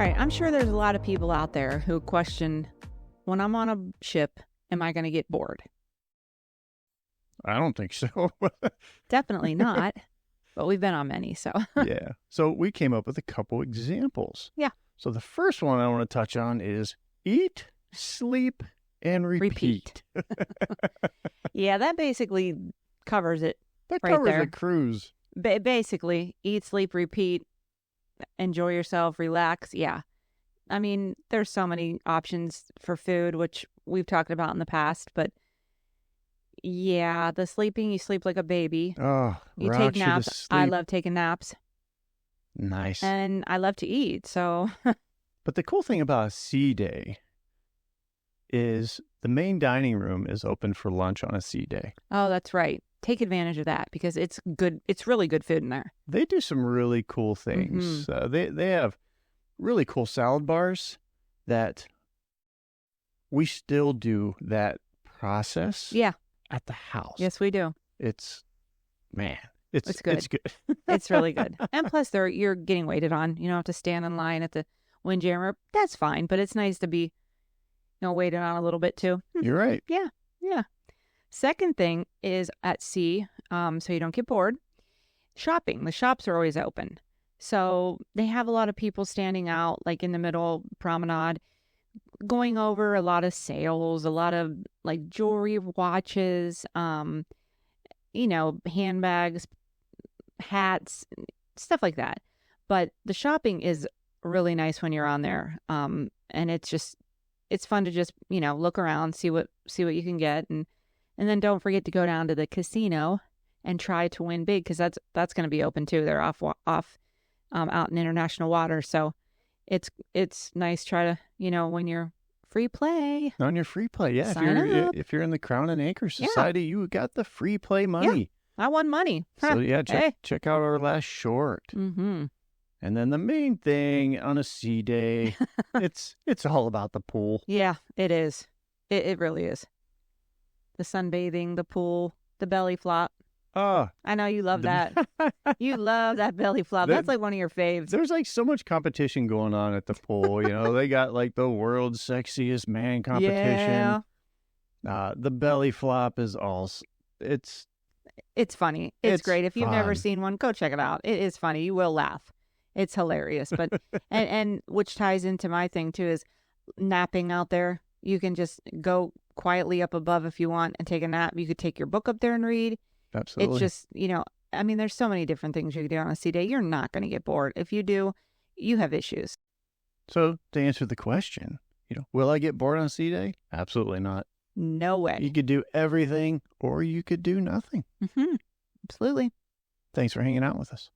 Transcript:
right. I'm sure there's a lot of people out there who question, when I'm on a ship, am I going to get bored? I don't think so. Definitely not. But we've been on many, so. Yeah. So we came up with a couple examples. Yeah. So the first one I want to touch on is eat, sleep, and repeat. Yeah, that basically covers it. That right covers there. a cruise. Basically, eat, sleep, repeat, enjoy yourself, relax. Yeah. I mean, there's so many options for food, which we've talked about in the past, but yeah, the sleeping, you sleep like a baby. Oh, You rock take you to naps. I sleep. love taking naps. Nice. And I love to eat, so. But the cool thing about a sea day is the main dining room is open for lunch on a sea day. Oh, that's right. Take advantage of that because it's good. It's really good food in there. They do some really cool things. They have really cool salad bars that we still do that process Yeah. at the house. Yes, we do. It's good. It's good. It's really good. And plus, you're getting waited on. You don't have to stand in line at the Windjammer. That's fine, but it's nice to be, waited on a little bit too. You're right. Yeah. Second thing is at sea, so you don't get bored. Shopping. The shops are always open. So they have a lot of people standing out, like in the middle promenade, going over a lot of sales, a lot of like jewelry, watches, handbags, hats, stuff like that. But the shopping is really nice when you're on there. And it's fun to just, look around, see what you can get. And then don't forget to go down to the casino and try to win big because that's going to be open too. They're off out in international water. So it's nice. Try to, when you're free play. On your free play. Yeah. Sign up. If you're in the Crown and Anchor Society, you got the free play money. Yeah, I won money. So yeah, check out our last short. Mm-hmm. And then the main thing on a sea day, it's all about the pool. Yeah, it is. It really is. The sunbathing, the pool, the belly flop. Oh, I know you love that. You love that belly flop. That's like one of your faves. There's like so much competition going on at the pool. They got like the world's sexiest man competition. Yeah. The belly flop is it's funny. It's great. If you've never fun. seen one, go check it out. It is funny. You will laugh. It's hilarious. But and which ties into my thing too is napping out there. You can just go quietly up above if you want and take a nap. You could take your book up there and read. Absolutely. It's just, there's so many different things you can do on a sea day. You're not going to get bored. If you do, you have issues. So to answer the question, will I get bored on a sea day? Absolutely not. No way. You could do everything or you could do nothing. Mm-hmm. Absolutely. Thanks for hanging out with us.